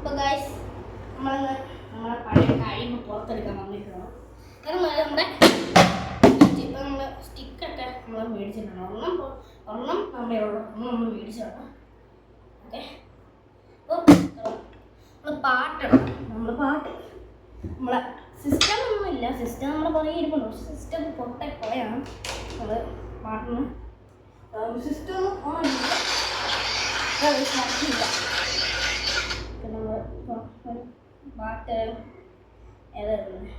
അപ്പോൾ ഗൈസ് നമ്മളെ പഴയ കഴിയുമ്പോൾ പുറത്തെടുക്കാൻ വന്നിരിക്കണം. കാരണം നമ്മുടെ ഇപ്പം നമ്മൾ സ്റ്റിക്കൊക്കെ നമ്മൾ മേടിച്ചിട്ടുണ്ട്. ഒരെണ്ണം നമ്മളോട് നമ്മൾ മേടിച്ചതാണ്. ഓക്കെ, അപ്പോൾ നമ്മൾ പാട്ട് നമ്മളെ സിസ്റ്റം ഒന്നുമില്ല. സിസ്റ്റം നമ്മളെ പുറകെ ഇരിപ്പുണ്ടോ? സിസ്റ്റം പൊട്ടയാണ്. നമ്മൾ പാട്ടിന് സിസ്റ്റം ഒന്നും ഓണില്ല. നമ്മൾ പാട്ട് ഏതായിരുന്നു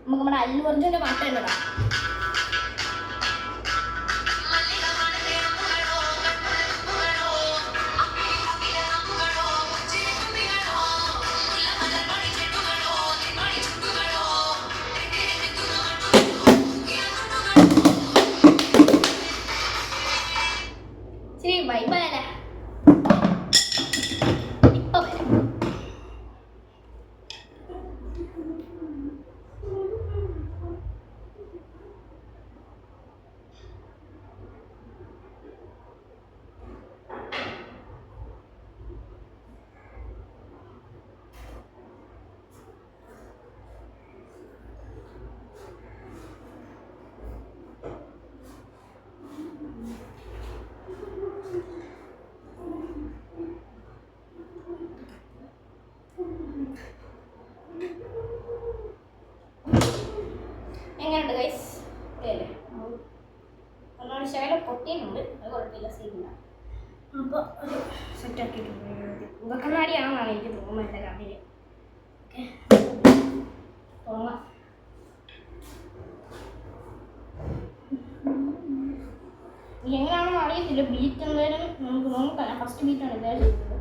നമുക്ക് നമ്മുടെ അല്ലു അർജുൻ്റെ പാട്ട് തന്നെ ഇടാം. ശരി, വൈബല്ലേ? ഇപ്പൊ വരാം. എങ്ങനെയുണ്ട് ഗൈസ്? അല്ലേ, ഒന്നാണ് ശകലം പൊട്ടിയിട്ടുണ്ട്. അത് കുഴപ്പമില്ല, സീനില്ല. അപ്പോൾ ഒരു സെറ്റാക്കിയിട്ടുണ്ട്. മുഖക്കണ്ണാടിയാണെന്നാണ് എനിക്ക് തോന്നുന്നത് എൻ്റെ കണ്ണിന്. ഓക്കെ, തുടങ്ങാം. എങ്ങനെയാണെന്ന് അറിയത്തില്ല. ബീറ്റ് എന്തായാലും നമുക്ക് നോക്കാം. ഫസ്റ്റ് ബീറ്റാണ് എന്തായാലും ചെയ്യുന്നത്.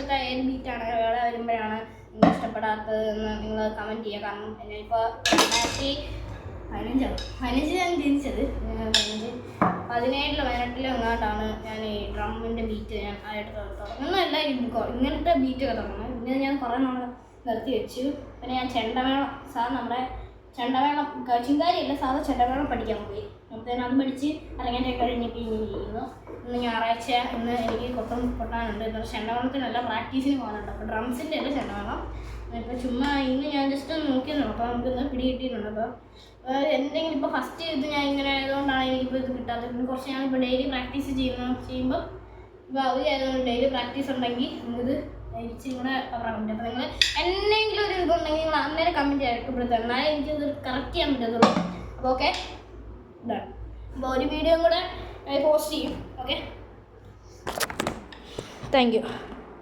ഇഷ്ടത്തെ ഏത് ബീറ്റാണ് വേറെ വരുമ്പോഴാണ് നിങ്ങൾക്ക് ഇഷ്ടപ്പെടാത്തത് എന്ന് നിങ്ങൾ കമൻറ്റ് ചെയ്യുക. കാരണം ഞാനിപ്പോൾ 2015 ഞാൻ ജനിച്ചത് 17 എങ്ങാണ്ടാണ് ഞാൻ ഈ ഡ്രമ്മിൻ്റെ ബീറ്റ് ഞാൻ ആയിട്ട് തുടങ്ങുന്നതല്ല. ഇങ്ങനത്തെ ബീറ്റൊക്കെ തുടങ്ങുന്നത്. പിന്നെ ഞാൻ കുറേ നാൾ നിർത്തി വെച്ചു. പിന്നെ ഞാൻ ചെണ്ടമേളം നമ്മുടെ ചെണ്ടമേളം ചിങ്കാരിയല്ല സാധാ ചെണ്ടമേളം പഠിക്കാൻ പോയി. നമുക്ക് അത് പഠിച്ച് അരങ്ങേറ്റം കഴിഞ്ഞിട്ട് ഇനി ചെയ്യുന്നു. ഇന്ന് ഞായറാഴ്ച ഇന്ന് എനിക്ക് കൊട്ടാനുണ്ട്. എന്നാൽ ചെണ്ടമേളത്തിനല്ല പ്രാക്ടീസിന് പോകാനുണ്ട്. അപ്പോൾ ഡ്രംസിൻ്റെ അല്ല ചെണ്ടമേളം. ഇപ്പോൾ ചുമ്മാ ഇന്ന് ഞാൻ ജസ്റ്റ് ഒന്ന് നോക്കിയെന്നു. അപ്പോൾ നമുക്കിന്ന് പിടി കിട്ടിയിട്ടുണ്ട്. അപ്പോൾ എന്തെങ്കിലും ഇപ്പോൾ ഫസ്റ്റ് ഇത് ഞാൻ ഇങ്ങനെ ആയതുകൊണ്ടാണ് എനിക്കിപ്പോൾ ഇത് കിട്ടാത്തത്. പിന്നെ കുറച്ച് ഞാനിപ്പോൾ ഡെയിലി പ്രാക്ടീസ് ചെയ്യുമ്പോൾ ഇപ്പോൾ അവരായതുകൊണ്ട് ഡെയിലി പ്രാക്ടീസ് ഉണ്ടെങ്കിൽ നമുക്കിത് ഇച്ചിരി കൂടെ പറയാൻ പറ്റും. അപ്പോൾ നിങ്ങൾ എന്തെങ്കിലും ഒരു ഇതുണ്ടെങ്കിൽ നിങ്ങൾ അന്നേരം കമൻറ്റ് രേഖപ്പെടുത്തുക. എന്നാലേ എനിക്കത് കറക്റ്റ് ചെയ്യാൻ പറ്റത്തുള്ളൂ. അപ്പോൾ ഓക്കെ, ഇതാണ്. അപ്പോൾ ഒരു വീഡിയോ കൂടെ പോസ്റ്റ് ചെയ്യും. Okay, thank you.